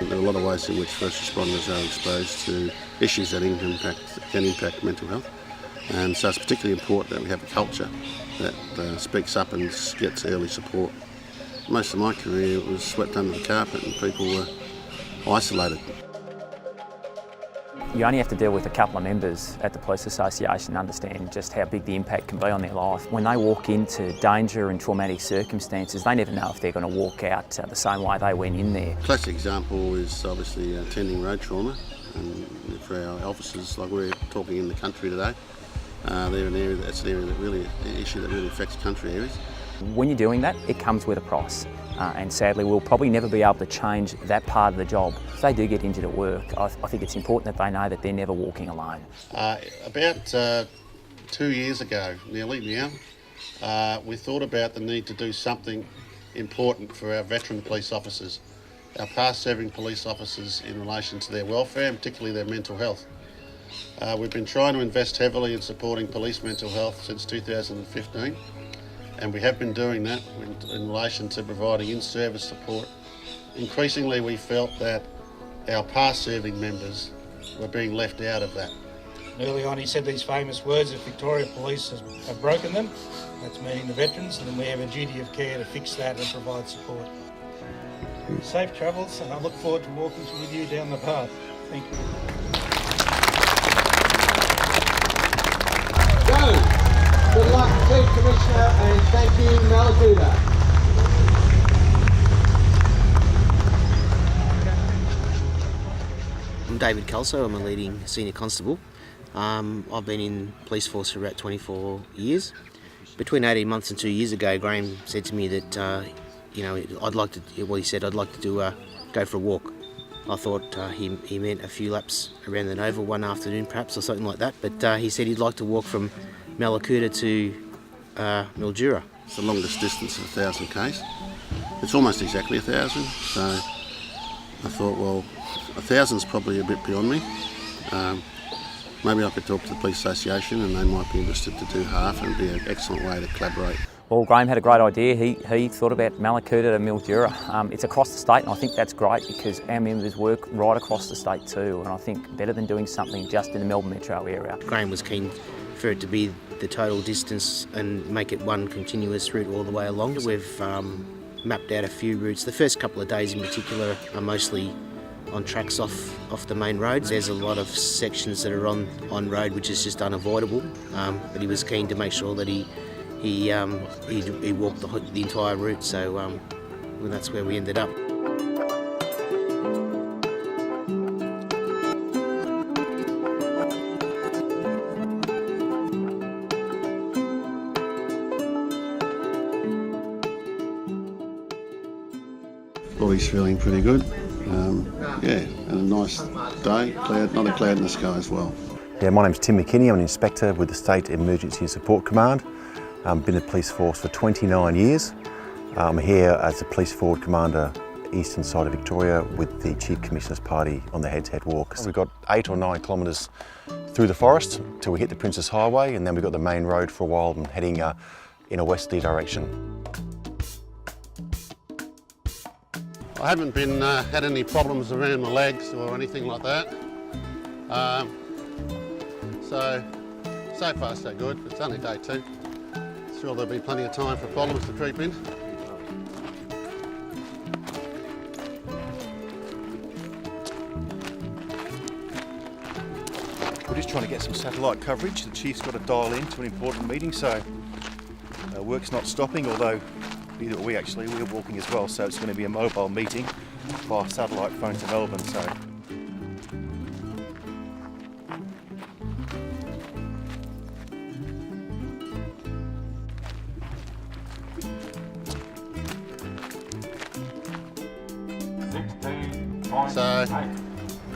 there are a lot of ways in which first responders are exposed to issues that can impact mental health. And so it's particularly important that we have a culture that speaks up and gets early support. Most of my career was swept under the carpet and people were isolated. You only have to deal with a couple of members at the Police Association and understand just how big the impact can be on their life. When they walk into danger and traumatic circumstances, they never know if they're going to walk out the same way they went in there. Classic example is obviously attending road trauma, and for our officers, like we're talking in the country today, they're an area that's an issue that really affects country areas. When you're doing that, it comes with a price. And sadly, we'll probably never be able to change that part of the job. If they do get injured at work, I think it's important that they know that they're never walking alone. About 2 years ago, nearly now, we thought about the need to do something important for our veteran police officers, our past-serving police officers in relation to their welfare and particularly their mental health. We've been trying to invest heavily in supporting police mental health since 2015. And we have been doing that in relation to providing in-service support. Increasingly, we felt that our past-serving members were being left out of that. Early on, he said these famous words, if Victoria Police have broken them, that's meaning the veterans, and then we have a duty of care to fix that and provide support. Safe travels, and I look forward to walking with you down the path. Thank you. Go! Good luck, Chief Commissioner, and thank you, Mallacoota. I'm David Kelso, I'm a leading senior constable. I've been in police force for about 24 years. Between 18 months and 2 years ago, Graham said to me that, I'd like to go for a walk. I thought he meant a few laps around the Nova one afternoon perhaps, or something like that, but he said he'd like to walk from Mallacoota to Mildura. It's the longest distance of 1,000 k's. It's almost exactly 1,000, so I thought, well, 1,000's probably a bit beyond me. Maybe I could talk to the Police Association and they might be interested to do half, and it'd be an excellent way to collaborate. Well, Graham had a great idea. He thought about Mallacoota to Mildura. It's across the state, and I think that's great because our members work right across the state too, and I think better than doing something just in the Melbourne metro area. Graham was keen for it to be the total distance and make it one continuous route all the way along. We've mapped out a few routes. The first couple of days in particular are mostly on tracks off the main roads. There's a lot of sections that are on road which is just unavoidable, but he was keen to make sure that he walked the entire route, so that's where we ended up. Body's feeling pretty good. And a nice day, not a cloud in the sky as well. Yeah, my name's Tim McKinney. I'm an inspector with the State Emergency Support Command. I've been in the police force for 29 years. I'm here as the Police Forward Commander, eastern side of Victoria, with the Chief Commissioner's Party on the Heads Head Walk. We've got 8 or 9 kilometres through the forest till we hit the Princess Highway, and then we've got the main road for a while and heading in a westerly direction. I haven't had any problems around my legs or anything like that. So far so good. It's only day 2. Sure there'll be plenty of time for problems to creep in. We're just trying to get some satellite coverage. The Chief's got to dial in to an important meeting, so work's not stopping, although neither are we actually. We're walking as well, so it's going to be a mobile meeting via satellite phone to Melbourne. So.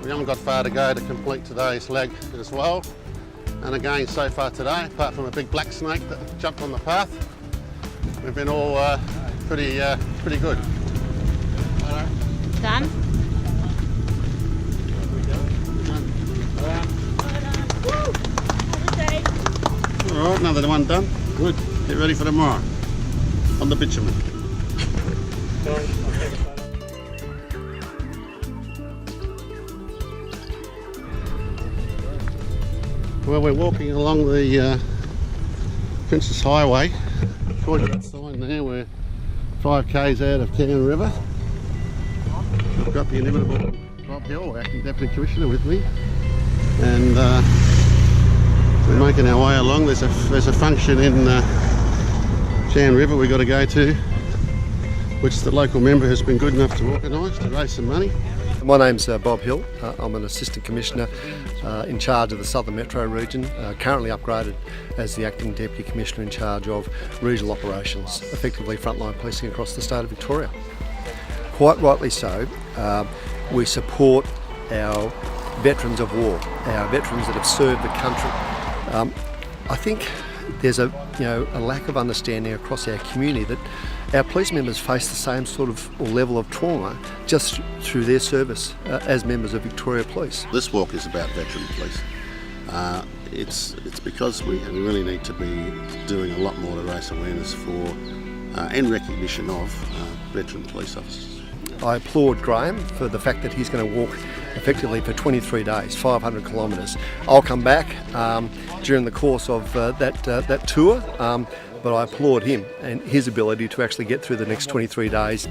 We haven't got far to go to complete today's leg as well. And again, so far today, apart from a big black snake that jumped on the path, we've been all pretty good. Done? All right, another one done. Good. Get ready for tomorrow on the bitumen. Well, we're walking along the Princess Highway. According to that sign there, we're 5 k's out of Cannon River. I've got the inimitable Bob Hill, Acting Deputy Commissioner, with me, and we're making our way along. There's a function in Cannon River we've got to go to, which the local member has been good enough to organise to raise some money. My name's Bob Hill. I'm an Assistant Commissioner in charge of the Southern Metro region, currently upgraded as the Acting Deputy Commissioner in charge of regional operations, effectively frontline policing across the state of Victoria. Quite rightly so, we support our veterans of war, our veterans that have served the country. I think there's a lack of understanding across our community that our police members face the same sort of or level of trauma just through their service as members of Victoria Police. This walk is about veteran police. It's because we really need to be doing a lot more to raise awareness for and recognition of veteran police officers. I applaud Graham for the fact that he's going to walk effectively for 23 days, 500 kilometres. I'll come back during the course of that tour, but I applaud him and his ability to actually get through the next 23 days.